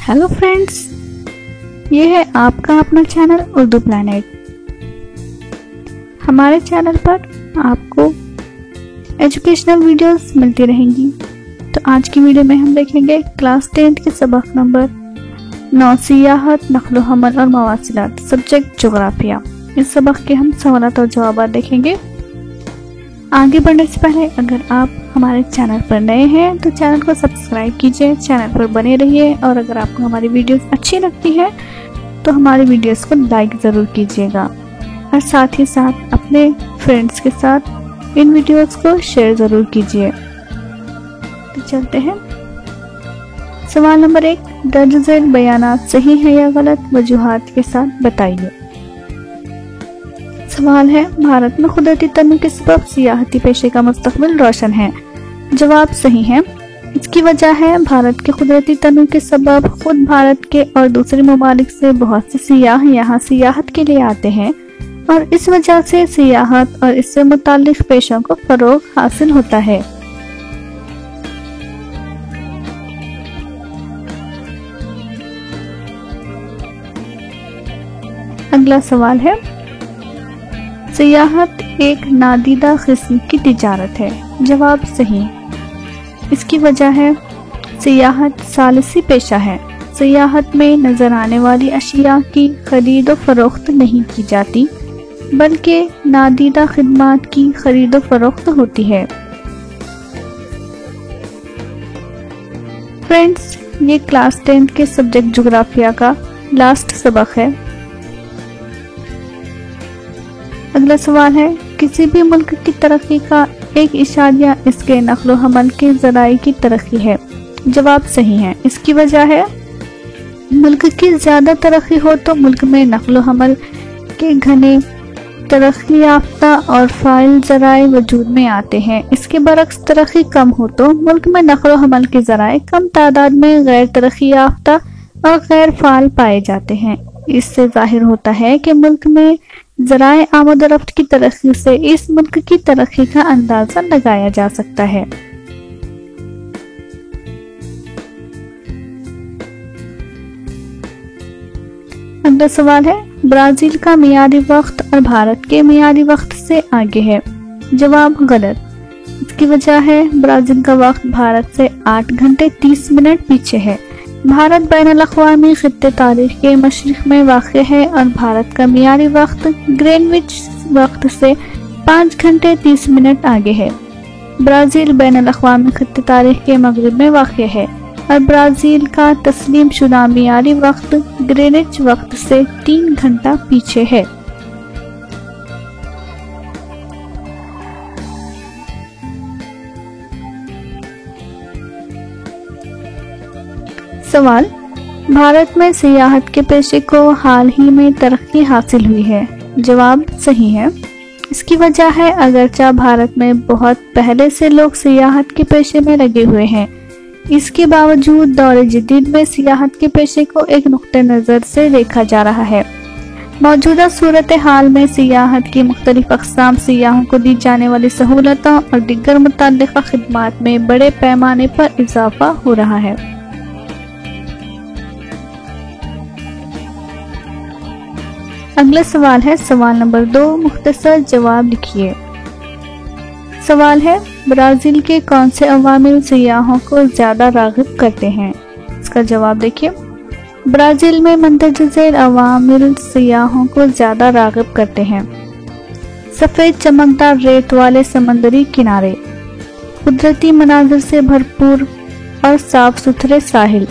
Hello friends, ये है आपका अपना चैनल उर्दू प्लैनेट। हमारे चैनल पर आपको एजुकेशनल वीडियोस मिलती रहेंगी। तो आज की वीडियो में हम देखेंगे क्लास 10 के सबक नंबर 9 सियाहत, नक्ल हमल और मवासिलात, सब्जेक्ट जोग्राफिया। इस सबक के हम सवालात और जवाब देखेंगे। आगे बढ़ने से पहले अगर आप हमारे चैनल पर नए हैं तो चैनल को सब्सक्राइब कीजिए, चैनल पर बने रहिए। और अगर आपको हमारी वीडियोस अच्छी लगती है तो हमारी वीडियोस को लाइक ज़रूर कीजिएगा और साथ ही साथ अपने फ्रेंड्स के साथ इन वीडियोस को शेयर ज़रूर कीजिए। तो चलते हैं। सवाल नंबर 1, दर्ज झेल बयानात सही है या गलत, वजूहात के साथ बताइए। सवाल है, भारत में कुदरती तन्नु के सबब सियाहती पेशे का मुस्तकबिल रोशन है। जवाब सही है। इसकी वजह है भारत के कुदरती तन्नु के सबब खुद भारत के और दूसरे ममालिक से बहुत से सियाह यहाँ सियाहत के लिए आते हैं और इस वजह से सियाहत और इससे मुताल्लिक पेशों को फरोग हासिल होता है। अगला सवाल है, सियाहत एक नादीदा किस्म की तिजारत है। जवाब सही। इसकी वजह है सियाहत सालिसी पेशा है। सियाहत में नजर आने वाली अशिया की खरीद व फरोख्त नहीं की जाती बल्कि नादीदा खिदमात की खरीद व फरोख्त होती है। फ्रेंड्स, ये क्लास 10 के सब्जेक्ट जोग्राफिया का लास्ट सबक है। अगला सवाल है, किसी भी मुल्क की तरक्की का एक इशारा इसके नक्ल हमल के ज़राए की तरक्की है। जवाब सही है। इसकी वजह है मुल्क की ज़्यादा तरक्की हो तो मुल्क में नक्ल हमल के घने तरक्की याफ्ता और फाइल ज़राए वजूद में आते हैं। इसके बरक्स तरक्की कम हो तो मुल्क में नक्ल हमल के ज़राए कम तादाद में गैर तरक्की याफ्ता और गैर फाइल पाए जाते हैं। इससे जाहिर होता है कि मुल्क में ज़राए आमद और रफ्त की तरक्की से इस मुल्क की तरक्की का अंदाजा लगाया जा सकता है। अगला सवाल है, ब्राजील का मियादी वक्त और भारत के मियादी वक्त से आगे है। जवाब गलत। इसकी वजह है ब्राजील का वक्त भारत से 8 घंटे 30 मिनट पीछे है। भारत बैनुल अक़वामी खित्ते तारीख के मशरिक़ में वाक़ है और भारत का मियादी वक्त ग्रीनविच वक्त से 5 घंटे 30 मिनट आगे है। ब्राज़ील बैनुल अक़वामी खित्ते तारीख के मगरिब में वाक़ है और ब्राज़ील का तस्लीम शुदा मियादी वक्त ग्रीनविच वक्त से 3 घंटा पीछे है। सवाल, भारत में सियाहत के पेशे को हाल ही में तरक्की हासिल हुई है। जवाब सही है। इसकी वजह है अगरचा भारत में बहुत पहले से लोग सियाहत के पेशे में लगे हुए हैं, इसके बावजूद दौर जदीद में सियाहत के पेशे को एक नुक्ते नज़र से देखा जा रहा है। मौजूदा सूरत हाल में सियाहत की मुख्तलिफ अक़साम सियाहों को दी जाने वाली सहूलतों और दीगर मुतल्लिक़ा खिदमात में बड़े पैमाने पर इजाफा हो रहा है। अगला सवाल है, सवाल नंबर 2, मुख्तसर जवाब लिखिए। सवाल है, ब्राज़ील के कौन से अवामिल सियाहों को ज़्यादा राग़िब करते हैं। इसका जवाब देखिए। ब्राज़ील में मंदरज झेल अवामिल सियाहों को ज़्यादा राग़िब करते हैं। सफ़ेद चमकदार रेत वाले समंदरी किनारे, कुदरती मनाज़िर से भरपूर और साफ सुथरे साहिल,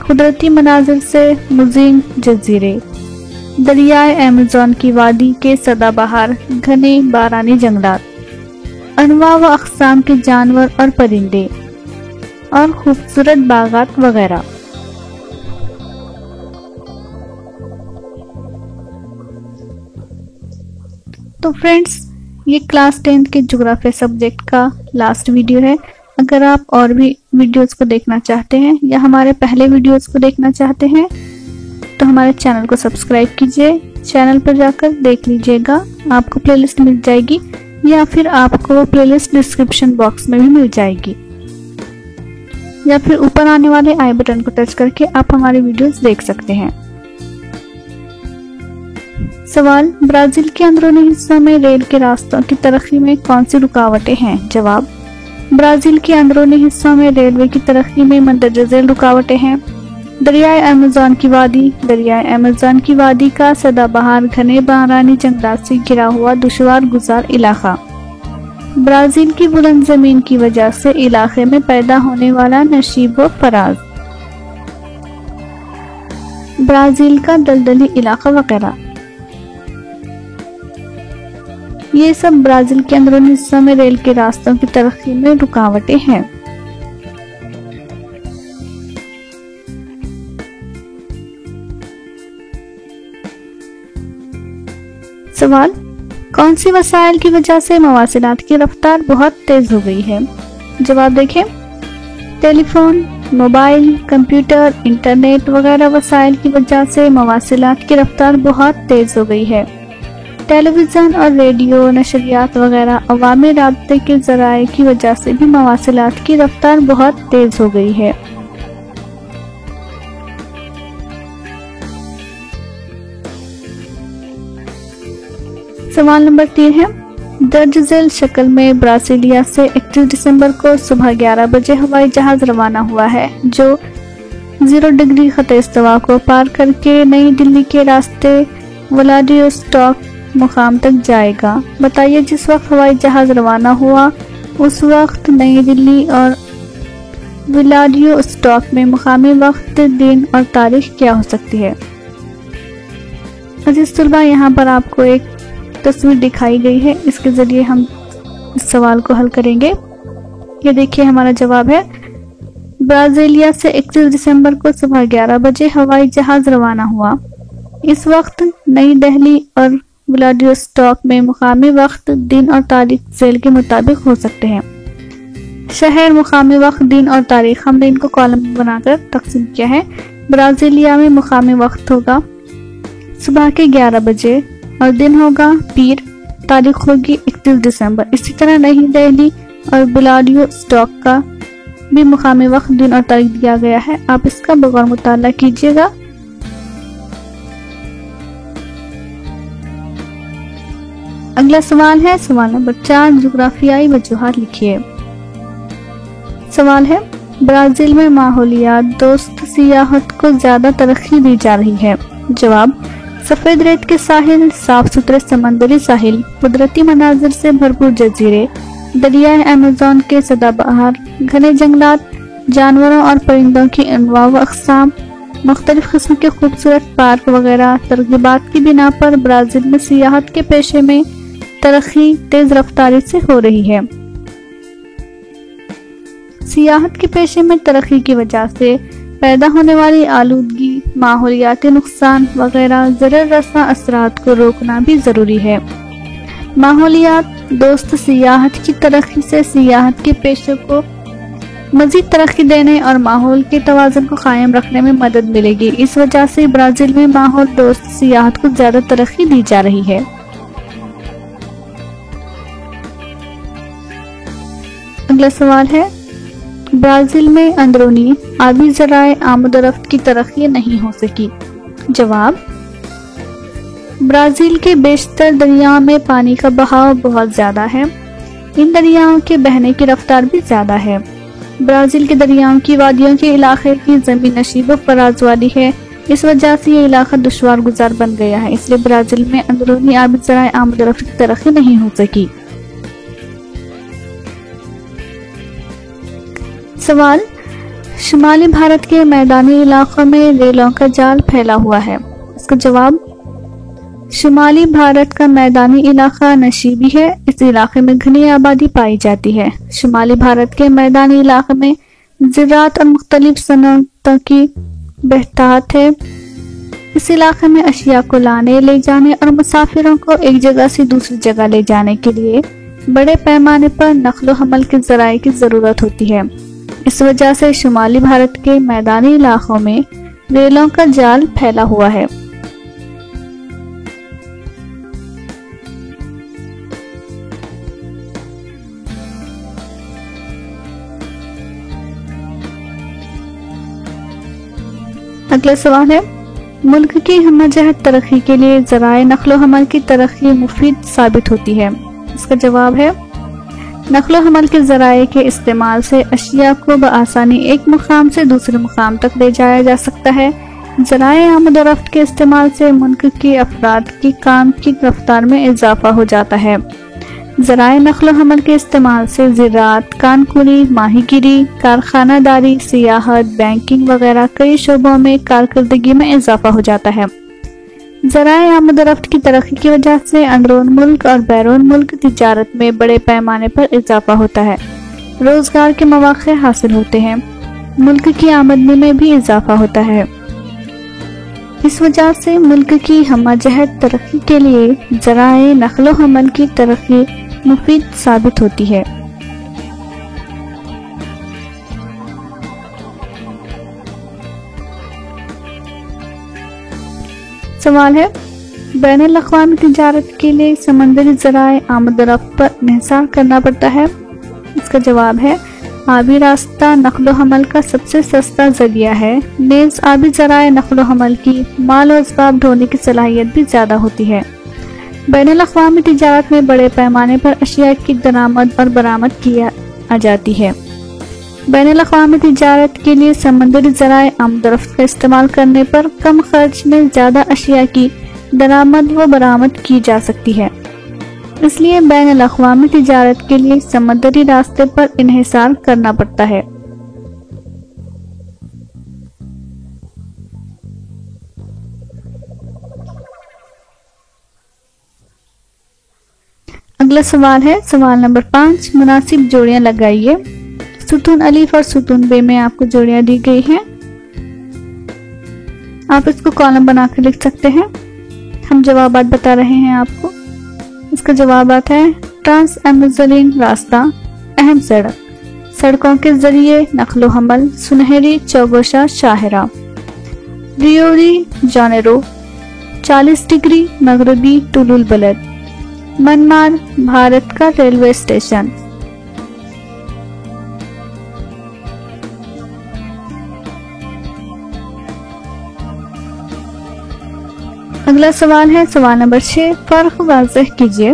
कुदरती मनाज़िर से मुज़ीन जज़ीरे, दरियाए अमेज़न की वादी के सदाबहार घने बारानी जंगलात, अनवा व अक़साम के जानवर और परिंदे और खूबसूरत बागात वगैरह। तो फ्रेंड्स, ये क्लास 10 के जोग्राफिया सब्जेक्ट का लास्ट वीडियो है। अगर आप और भी वीडियोस को देखना चाहते हैं या हमारे पहले वीडियोस को देखना चाहते हैं तो हमारे चैनल को सब्सक्राइब कीजिए। चैनल पर जाकर देख लीजिएगा, आपको प्लेलिस्ट मिल जाएगी या फिर आपको प्लेलिस्ट डिस्क्रिप्शन बॉक्स में भी मिल जाएगी। या फिर ऊपर आने वाले आई बटन को टच करके आप हमारी वीडियोस देख सकते हैं। सवाल, ब्राजील के अंदरूनी हिस्सों में रेल के रास्तों की तरक्की में कौन सी रुकावटें हैं? जवाब, ब्राजील के अंदरूनी हिस्सों में रेलवे की तरक्की में मंदरजा झेल रुकावटें हैं। दरियाए अमेज़न की वादी, दरियाए अमेज़न की वादी का सदाबहार घने बारानी जंगलात से घिरा हुआ दुश्वार गुजार इलाका। ब्राजील की बुलंद जमीन की वजह से इलाके में पैदा होने वाला नशीब व फराज। ब्राजील का दलदली इलाका वगैरह। ये सब ब्राजील के अंदरूनी हिस्सों में रेल के रास्तों की तरक्की में रुकावटें हैं। सवाल, कौन सी वसाइल की वजह से मवासिलात की रफ्तार बहुत तेज हो गई है? जवाब देखें, टेलीफोन, मोबाइल, कंप्यूटर, इंटरनेट वगैरह वसाइल की वजह से मवासिलात की रफ्तार बहुत तेज हो गई है। टेलीविज़न और रेडियो, नशरियात वगैरह अवामी राब्ते के ज़राए की वजह से भी मवासिलात की रफ्तार बहुत तेज हो गई है। सवाल नंबर 3 है, दर्ज झेल शक्ल में ब्रासीलिया से 31 दिसंबर को सुबह 11 बजे हवाई जहाज रवाना हुआ है जो 0 डिग्री खत इस्तवा को पार करके नई दिल्ली के रास्ते व्लादिवोस्टॉक मुकाम तक जाएगा। बताइए, जिस वक्त हवाई जहाज रवाना हुआ उस वक्त नई दिल्ली और व्लादिवोस्टॉक में मुकामी वक्त, दिन और तारीख क्या हो सकती है? अजीज तलबा, यहाँ पर आपको एक तस्वीर दिखाई गई है, इसके जरिए हम इस सवाल को हल करेंगे। ये देखिए, हमारा जवाब है, ब्राजीलिया से 31 दिसंबर को सुबह 11 बजे हवाई जहाज रवाना हुआ। इस वक्त नई दिल्ली और व्लादिवोस्टॉक में मुकामी वक्त, दिन और तारीख झेल के मुताबिक हो सकते हैं। शहर, मुकामी वक्त, दिन और तारीख हमने इनको कॉलम बनाकर तकसीम किया है। ब्राजीलिया में मुकामी वक्त होगा सुबह के 11 बजे और दिन होगा पीर, तारीख होगी 31 दिसंबर। इसी तरह नई दिल्ली और व्लादिवोस्टॉक का भी मुकामी वक्त, दिन और तारीख दिया गया है। आप इसका बगौर मुताला कीजिएगा। अगला सवाल है सवाल नंबर 4, जुग्राफियाई वजूहात लिखिए। सवाल है, ब्राजील में माहौलियात दोस्त सियाहत को ज्यादा तरक्की दी जा रही है। जवाब, सफेद रेत के साहिल, साफ सुथरे समंदरी साहिल, कुदरती मनाजिर से भरपूर जजीरे, दरियाए अमेज़न के सदाबहार घने जंगलात, जानवरों और परिंदों की अनवा व अक़साम, मुख्तलिफ किस्म के खूबसूरत पार्क वगैरह तरगीबात की बिना पर ब्राजील में सियाहत के पेशे में तरक्की तेज रफ्तारी से हो रही है। सियाहत के पेशे में तरक्की की वजह से पैदा होने वाली आलूदगी, माहौलियाती नुकसान वगैरह ज़रर रसा असरात को रोकना भी ज़रूरी है। माहौलियात दोस्त सियाहत की तरक्की से सियाहत के पेशे को मज़ीद तरक्की देने और माहौल के तवाज़ुन को कायम रखने में मदद मिलेगी। इस वजह से ब्राज़ील में माहौल दोस्त सियाहत को ज़्यादा तरक्की दी जा रही है। अगला सवाल है, ब्राजील में अंदरूनी आबी ज़राए आमदरफ्त की तरक्की नहीं हो सकी। जवाब, ब्राजील के बेशतर दरियाओं में पानी का बहाव बहुत ज़्यादा है। इन दरियाओं के बहने की रफ्तार भी ज़्यादा है। ब्राजील के दरियाओं की वादियों के इलाके की ज़मीन नशीब व फराज वाली है। इस वजह से ये इलाका दुश्वार गुजार बन गया है, इसलिए ब्राजील में अंदरूनी आबी ज़राए आमदरफ्त की तरक्की नहीं हो सकी। सवाल, शुमाली भारत के मैदानी इलाकों में रेलों का जाल फैला हुआ है। इसका जवाब, शुमाली भारत का मैदानी इलाका नशीबी है। इस इलाके में घनी आबादी पाई जाती है। शुमाली भारत के मैदानी इलाके में ज़राअत और मुख्तलिफ सनअतों की बहतात है। इस इलाके में अशिया को लाने ले जाने और मुसाफिरों को एक जगह से दूसरी जगह ले जाने के लिए बड़े पैमाने पर नक्लो हमल के ज़राए की ज़रूरत होती है। इस वजह से शुमाली भारत के मैदानी इलाकों में रेलों का जाल फैला हुआ है। اگلا سوال ہے، ملک کی ہمہ جہت ترقی کے لیے ذرائع نقل و حمل کی ترقی مفید ثابت ہوتی ہے؟ اس کا جواب ہے، نقل و حمل کے ذرائع کے استعمال سے اشیاء کو بآسانی ایک مقام سے دوسرے مقام تک لے جایا جا سکتا ہے۔ ذرائع آمد و رفت کے استعمال سے ملک کے افراد کی کام کی رفتار میں اضافہ ہو جاتا ہے۔ ذرائع نقل و حمل کے استعمال سے زراعت، کانکنی، ماہی گیری، کارخانہ داری، سیاحت، بینکنگ وغیرہ کئی شعبوں میں کارکردگی میں اضافہ ہو جاتا ہے۔ ذرائع آمد و رفت کی ترقی کی وجہ سے اندرون ملک اور بیرون ملک تجارت میں بڑے پیمانے پر اضافہ ہوتا ہے، روزگار کے مواقع حاصل ہوتے ہیں، ملک کی آمدنی میں بھی اضافہ ہوتا ہے۔ اس وجہ سے ملک کی ہمہ جہت ترقی کے لیے ذرائع نقل و حمل کی ترقی مفید ثابت ہوتی ہے۔ سوال ہے، بین الاقوامی تجارت کے لیے سمندری ذرائع آمد و رفت پر انحصار کرنا پڑتا ہے؟ اس کا جواب ہے، آبی راستہ نقل و حمل کا سب سے سستا ذریعہ ہے، نیز آبی ذرائع نقل و حمل کی مال و اسباب ڈھونے کی صلاحیت بھی زیادہ ہوتی ہے۔ بین الاقوامی تجارت میں بڑے پیمانے پر اشیاء کی درآمد اور برآمد کی جاتی ہے۔ بین الاقوامی تجارت کے لیے سمندری ذرائع آمد و رفت کا استعمال کرنے پر کم خرچ میں زیادہ اشیاء کی درآمد و برآمد کی جا سکتی ہے، اس لیے بین الاقوامی تجارت کے لیے سمندری راستے پر انحصار کرنا پڑتا ہے۔ اگلا سوال ہے، سوال نمبر 5، مناسب جوڑیاں لگائیے۔ ستون الف اور ستون بے میں آپ کو جوڑیاں دی گئی ہیں، آپ اس کو کالم بنا کر لکھ سکتے ہیں۔ ہم جوابات بتا رہے ہیں آپ کو۔ اس کا جوابات ہے، ٹرانس ایمیزولین راستہ، اہم سڑک، سڑکوں کے ذریعے نقل و حمل، سنہری چوگوشا شاہراہ، ریو ڈی جانیرو 40 ڈگری مغربی طول البلد، منمار بھارت کا ریلوے اسٹیشن۔ اگلا سوال ہے، سوال نمبر 6، فرق واضح کیجیے۔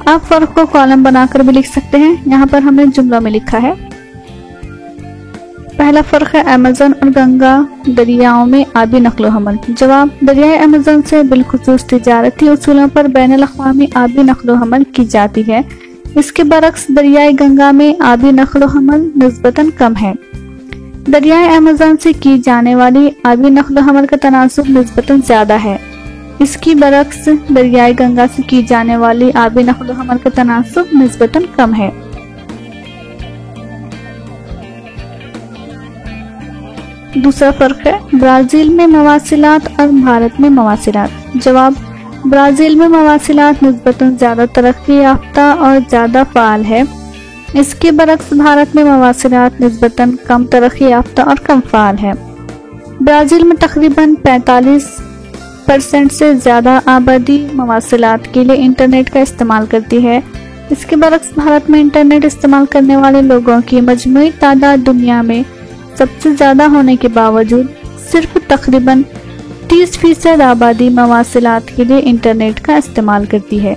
آپ فرق کو کالم بنا کر بھی لکھ سکتے ہیں، یہاں پر ہم نے جملوں میں لکھا ہے۔ پہلا فرق ہے، ایمیزون اور گنگا دریاؤں میں آبی نقل و حمل۔ جواب، دریائے ایمیزون سے بالخصوص تجارتی اصولوں پر بین الاقوامی آبی نقل و حمل کی جاتی ہے، اس کے برعکس دریائے گنگا میں آبی نقل و حمل نسبتاً کم ہے۔ دریائے ایمیزون سے کی جانے والی آبی نقل و حمل کا تناسب نسبتاً زیادہ ہے، اس کی برعکس دریائے گنگا سے کی جانے والی آبی نقل و حمل کا تناسب نسبتاً کم ہے۔ دوسرا فرق ہے، برازیل میں مواصلات اور بھارت میں مواصلات۔ جواب، برازیل میں مواصلات نسبتاً زیادہ ترقی یافتہ اور زیادہ فعال ہے، اس کے برعکس بھارت میں مواصلات نسبتاً کم ترقی یافتہ اور کم فعال ہے۔ برازیل میں تقریباً 45% سے زیادہ آبادی مواصلات کے لیے انٹرنیٹ کا استعمال کرتی ہے، اس کے برعکس بھارت میں انٹرنیٹ استعمال کرنے والے لوگوں کی مجموعی تعداد دنیا میں سب سے زیادہ ہونے کے باوجود صرف تقریباً 30% آبادی مواصلات کے لیے انٹرنیٹ کا استعمال کرتی ہے۔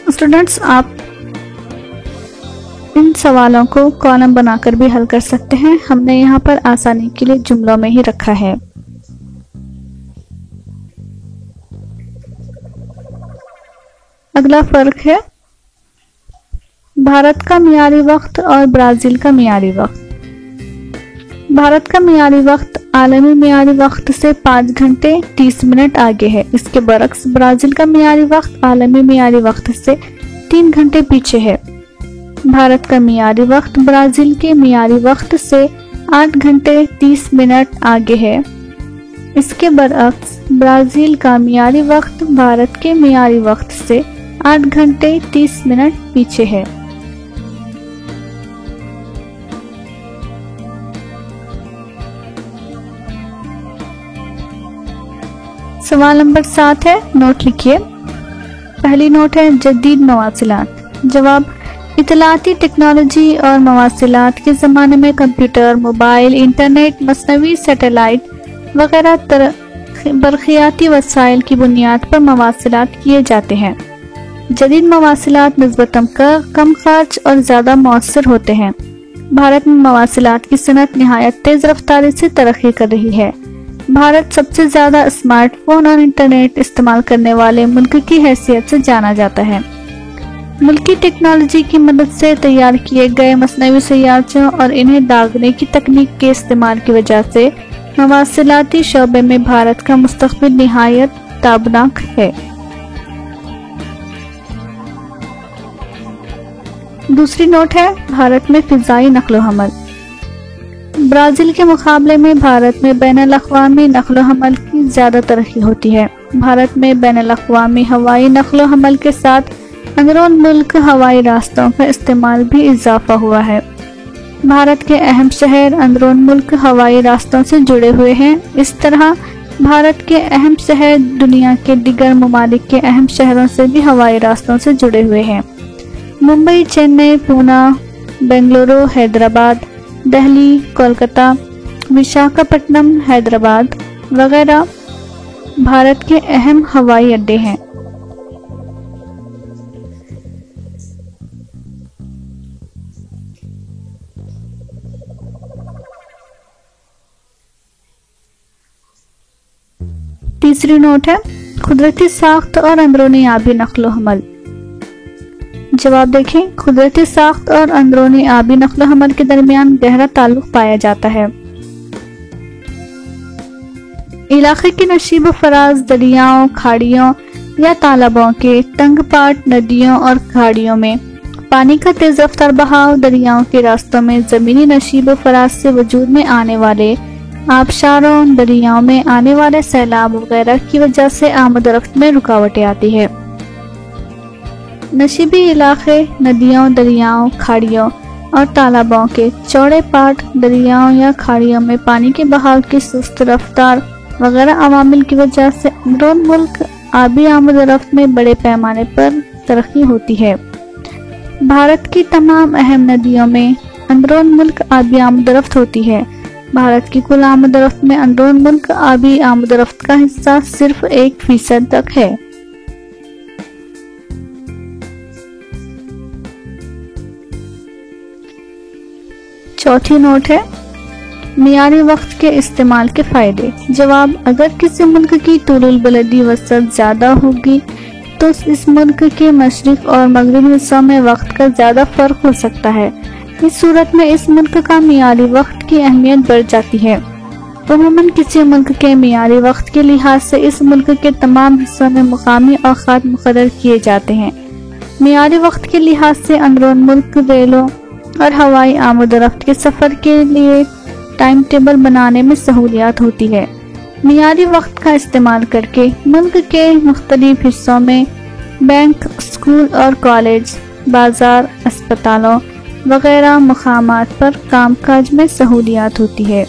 اسٹوڈنٹس، آپ ان سوالوں کو کالم بنا کر بھی حل کر سکتے ہیں، ہم نے یہاں پر آسانی کے لیے جملوں میں ہی رکھا ہے۔ اگلا فرق ہے، بھارت کا معیاری وقت اور برازیل کا معیاری وقت۔ بھارت کا معیاری وقت عالمی معیاری وقت سے 5 گھنٹے 30 منٹ آگے ہے، اس کے برعکس برازیل کا معیاری وقت عالمی معیاری وقت سے 3 گھنٹے پیچھے ہے۔ بھارت کا معیاری وقت برازیل کے معیاری وقت سے 8 گھنٹے 30 منٹ آگے ہے، اس کے برعکس برازیل کا معیاری وقت بھارت کے معیاری وقت سے 8 گھنٹے 30 منٹ پیچھے ہے۔ سوال نمبر 7 ہے، نوٹ لکھیے۔ پہلی نوٹ ہے، جدید مواصلات۔ جواب، اطلاعاتی ٹیکنالوجی اور مواصلات کے زمانے میں کمپیوٹر، موبائل، انٹرنیٹ، مصنوعی سیٹلائٹ وغیرہ برقیاتی وسائل کی بنیاد پر مواصلات کیے جاتے ہیں۔ جدید مواصلات نسبتاً کم خرچ اور زیادہ مؤثر ہوتے ہیں۔ بھارت میں مواصلات کی صنعت نہایت تیز رفتاری سے ترقی کر رہی ہے۔ بھارت سب سے زیادہ اسمارٹ فون اور انٹرنیٹ استعمال کرنے والے ملک کی حیثیت سے جانا جاتا ہے۔ ملکی ٹیکنالوجی کی مدد سے تیار کیے گئے مصنوعی سیارچوں اور انہیں داغنے کی تکنیک کے استعمال کی وجہ سے مواصلاتی شعبے میں بھارت کا مستقبل نہایت تابناک ہے۔ دوسری نوٹ ہے بھارت میں فضائی نقل و حمل۔ برازیل کے مقابلے میں بھارت میں بین الاقوامی نقل و حمل کی زیادہ ترقی ہوتی ہے۔ بھارت میں بین الاقوامی ہوائی نقل و حمل کے ساتھ اندرون ملک ہوائی راستوں کا استعمال بھی اضافہ ہوا ہے۔ بھارت کے اہم شہر اندرون ملک ہوائی راستوں سے جڑے ہوئے ہیں۔ اس طرح بھارت کے اہم شہر دنیا کے دیگر ممالک کے اہم شہروں سے بھی ہوائی راستوں سے جڑے ہوئے ہیں۔ ممبئی، چنئی، پونا، بنگلورو، حیدرآباد، دہلی، کولکتہ، وشاکھاپٹنم، حیدرآباد وغیرہ بھارت کے اہم ہوائی اڈے ہیں۔ تیسری نوٹ ہے قدرتی ساخت اور اندرونی آبی نقل و حمل۔ جواب دیکھیں، قدرتی ساخت اور اندرونی آبی نقل و حمل کے درمیان گہرا تعلق پایا جاتا ہے۔ علاقے کی نشیب و فراز دریاؤں، کھاڑیوں یا تالابوں کے تنگ پاٹ ندیوں اور کھاڑیوں میں پانی کا تیز رفتار بہاؤ، دریاؤں کے راستوں میں زمینی نشیب و فراز سے وجود میں آنے والے آبشاروں، دریاؤں میں آنے والے سیلاب وغیرہ کی وجہ سے آمد و رفت میں رکاوٹیں آتی ہے۔ نشیبی علاقے ندیوں، دریاؤں، کھاڑیوں اور تالابوں کے چوڑے پاٹ، دریاؤں یا کھاڑیوں میں پانی کے بہاؤ کی سست رفتار وغیرہ عوامل کی وجہ سے اندرون ملک آبی آمد و رفت میں بڑے پیمانے پر ترقی ہوتی ہے۔ بھارت کی تمام اہم ندیوں میں اندرون ملک آبی آمد و رفت ہوتی ہے۔ بھارت کی کل آمد و رفت میں اندرون ملک آبی آمد و رفت کا حصہ صرف 1% تک ہے۔ چوتھی نوٹ ہے معیاری وقت کے استعمال کے فائدے۔ جواب، اگر کسی ملک کی طول البلدی وسعت زیادہ ہوگی تو اس ملک کے مشرق اور مغربی حصوں میں وقت کا زیادہ فرق ہو سکتا ہے۔ اس صورت میں اس ملک کا معیاری وقت کی اہمیت بڑھ جاتی ہے۔ عموماً کسی ملک کے معیاری وقت کے لحاظ سے اس ملک کے تمام حصوں میں مقامی اوقات مقرر کیے جاتے ہیں۔ معیاری وقت کے لحاظ سے اندرون ملک ریلوں اور ہوائی آمد و رفت کے سفر کے لیے ٹائم ٹیبل بنانے میں سہولیات ہوتی ہے۔ معیاری وقت کا استعمال کر کے ملک کے مختلف حصوں میں بینک، اسکول اور کالج، بازار، اسپتالوں وغیرہ مقامات پر کام کاج میں سہولیات ہوتی ہے۔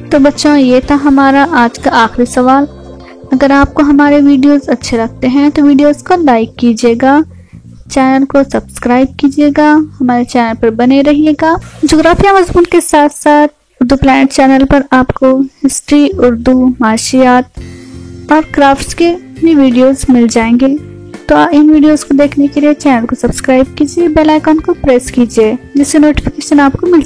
تو بچوں، یہ تھا ہمارا آج کا آخری سوال۔ اگر آپ کو ہمارے ویڈیوز اچھے لگتے ہیں تو ویڈیوز کو لائک کیجیے گا، چینل کو سبسکرائب کیجیے گا، ہمارے چینل پر بنے رہیے گا۔ جغرافیہ مضمون کے ساتھ ساتھ اردو پلانٹ چینل پر آپ کو ہسٹری، اردو، معاشیات اور کرافٹس کے بھی ویڈیوز مل جائیں گے۔ تو ان ویڈیوز کو دیکھنے کے لیے چینل کو سبسکرائب کیجیے، بیل آئیکن کو پریس کیجیے جس سے نوٹیفیکیشن آپ کو مل